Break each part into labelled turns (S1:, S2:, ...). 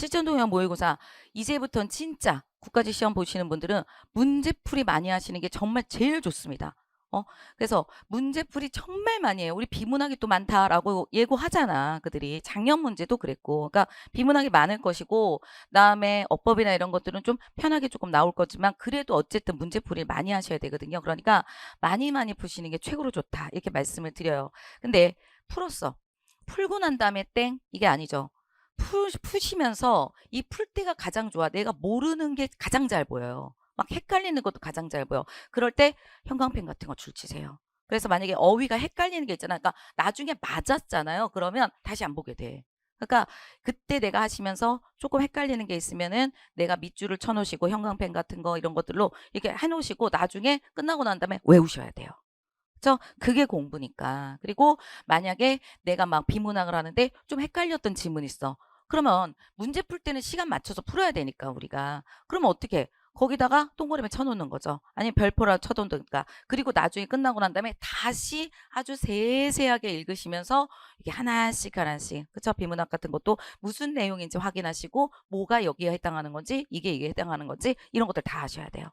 S1: 실전동영 모의고사 이제부터는 진짜 국가직 시험 보시는 분들은 문제풀이 많이 하시는 게 정말 제일 좋습니다. 그래서 문제풀이 정말 많이 해요. 우리 비문학이 또 많다라고 예고하잖아. 그들이 작년 문제도 그랬고. 그러니까 비문학이 많을 것이고 그다음에 어법이나 이런 것들은 좀 편하게 조금 나올 거지만 그래도 어쨌든 문제풀이를 많이 하셔야 되거든요. 그러니까 많이 푸시는 게 최고로 좋다. 이렇게 말씀을 드려요. 근데 풀었어. 풀고 난 다음에 땡? 이게 아니죠. 푸시면서 이 풀 때가 가장 좋아. 내가 모르는 게 가장 잘 보여요. 막 헷갈리는 것도 가장 잘 보여. 그럴 때 형광펜 같은 거 줄치세요. 그래서 만약에 어휘가 헷갈리는 게 있잖아. 그러니까 나중에 맞았잖아요. 그러면 다시 안 보게 돼. 그러니까 그때 내가 하시면서 조금 헷갈리는 게 있으면은 내가 밑줄을 쳐놓으시고 형광펜 같은 거 이런 것들로 이렇게 해놓으시고 나중에 끝나고 난 다음에 외우셔야 돼요. 그죠? 그게 공부니까. 그리고 만약에 내가 막 비문학을 하는데 좀 헷갈렸던 지문이 있어. 그러면 문제 풀 때는 시간 맞춰서 풀어야 되니까 우리가. 그러면 어떻게? 거기다가 동그라미 쳐놓는 거죠. 아니면 별표라도 쳐놓든가. 그리고 나중에 끝나고 난 다음에 다시 아주 세세하게 읽으시면서 이게 하나씩 그쵸? 비문학 같은 것도 무슨 내용인지 확인하시고 뭐가 여기에 해당하는 건지 이게 해당하는 건지 이런 것들 다 하셔야 돼요.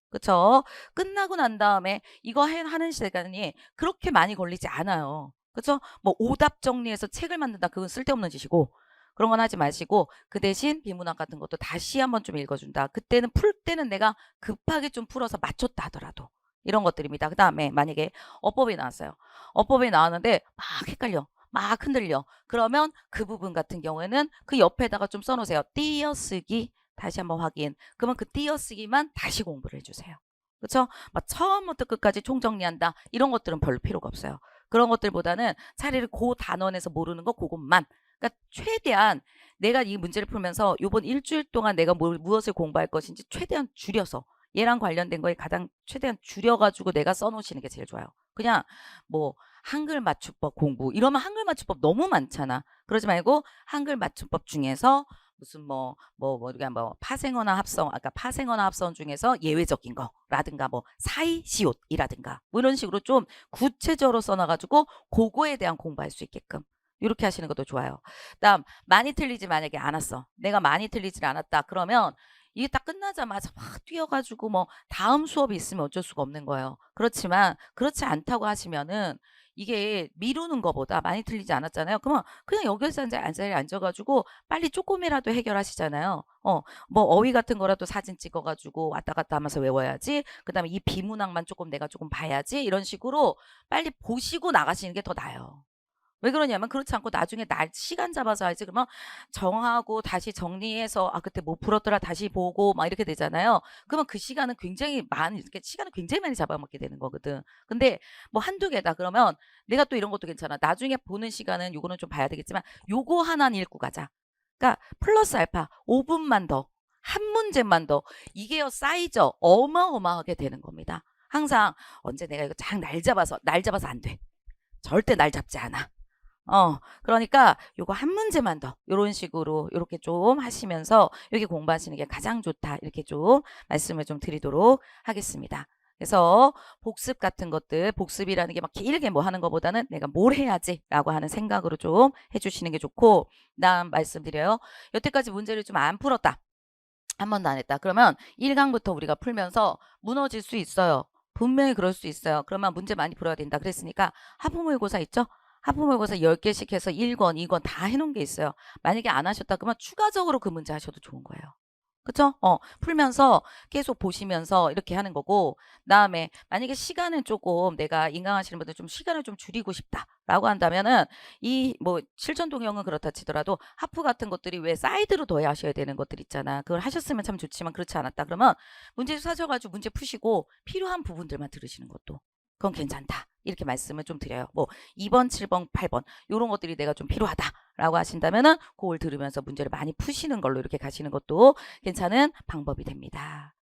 S1: 그쵸? 끝나고 난 다음에 이거 하는 시간이 그렇게 많이 걸리지 않아요. 그쵸? 뭐 오답 정리해서 책을 만든다. 그건 쓸데없는 짓이고 그런 건 하지 마시고 그 대신 비문학 같은 것도 다시 한번 좀 읽어준다. 그때는 풀 때는 내가 급하게 좀 풀어서 맞췄다 하더라도 이런 것들입니다. 그 다음에 만약에 어법이 나왔어요. 어법이 나왔는데 막 헷갈려. 막 흔들려. 그러면 그 부분 같은 경우에는 그 옆에다가 좀 써놓으세요. 띄어쓰기 다시 한번 확인. 그러면 그 띄어쓰기만 다시 공부를 해주세요. 그렇죠? 막 처음부터 끝까지 총정리한다. 이런 것들은 별로 필요가 없어요. 그런 것들보다는 차라리 그 단원에서 모르는 거 그것만. 그러니까 최대한 내가 이 문제를 풀면서 이번 일주일 동안 내가 무엇을 공부할 것인지 최대한 줄여서 얘랑 관련된 거에 가장 최대한 줄여가지고 내가 써놓으시는 게 제일 좋아요. 그냥 뭐 한글 맞춤법 공부 이러면 한글 맞춤법 너무 많잖아. 그러지 말고 한글 맞춤법 중에서 무슨 우리가 파생어나 합성, 아까 파생어나 합성 중에서 예외적인 거라든가 뭐 사이시옷이라든가 뭐 이런 식으로 좀 구체적으로 써놔가지고 그거에 대한 공부할 수 있게끔 이렇게 하시는 것도 좋아요. 그다음 많이 틀리지 만약에 않았어. 내가 많이 틀리질 않았다. 그러면 이게 딱 끝나자마자 막 뛰어가지고 뭐 다음 수업이 있으면 어쩔 수가 없는 거예요. 그렇지만 그렇지 않다고 하시면은 이게 미루는 것보다 많이 틀리지 않았잖아요. 그러면 그냥 여기서 자리에 앉아가지고 빨리 조금이라도 해결하시잖아요. 뭐 어휘 같은 거라도 사진 찍어가지고 왔다 갔다 하면서 외워야지. 그 다음에 이 비문학만 조금 내가 조금 봐야지. 이런 식으로 빨리 보시고 나가시는 게 더 나아요. 왜 그러냐면 그렇지 않고 나중에 시간 잡아서 하지 그러면 정하고 다시 정리해서 그때 못 풀었더라 다시 보고 막 이렇게 되잖아요. 그러면 그 시간은 굉장히 많이 이렇게 시간을 굉장히 많이 잡아먹게 되는 거거든. 근데 뭐 한두 개다 그러면 내가 또 이런 것도 괜찮아. 나중에 보는 시간은 요거는 좀 봐야 되겠지만 요거 하나는 읽고 가자. 그러니까 플러스 알파 5분만 더, 한 문제만 더 이게요 쌓이죠. 어마어마하게 되는 겁니다. 항상 언제 내가 이거 날 잡아서 안 돼. 절대 날 잡지 않아. 그러니까 요거 한 문제만 더 요런 식으로 요렇게 좀 하시면서 여기 공부하시는 게 가장 좋다. 이렇게 좀 말씀을 좀 드리도록 하겠습니다. 그래서 복습 같은 것들, 복습이라는 게 막 길게 뭐 하는 것보다는 내가 뭘 해야지 라고 하는 생각으로 좀 해주시는 게 좋고, 다음 말씀드려요. 여태까지 문제를 좀 안 풀었다. 한 번도 안 했다. 그러면 1강부터 우리가 풀면서 무너질 수 있어요. 분명히 그럴 수 있어요. 그러면 문제 많이 풀어야 된다. 그랬으니까 하부모의고사 있죠? 하부모의고사 10개씩 해서 1권, 2권 다 해놓은 게 있어요. 만약에 안 하셨다 그러면 추가적으로 그 문제 하셔도 좋은 거예요. 그쵸? 풀면서 계속 보시면서 이렇게 하는 거고, 그다음에 만약에 시간은 조금 내가 인강하시는 분들 좀 시간을 좀 줄이고 싶다라고 한다면은 이 뭐 실전 동영은 그렇다 치더라도 하프 같은 것들이 왜 사이드로 더 하셔야 되는 것들 있잖아. 그걸 하셨으면 참 좋지만 그렇지 않았다. 그러면 문제 사셔가지고 문제 푸시고 필요한 부분들만 들으시는 것도 그건 괜찮다. 이렇게 말씀을 좀 드려요. 뭐 2번, 7번, 8번 이런 것들이 내가 좀 필요하다라고 하신다면은 그걸 들으면서 문제를 많이 푸시는 걸로 이렇게 가시는 것도 괜찮은 방법이 됩니다.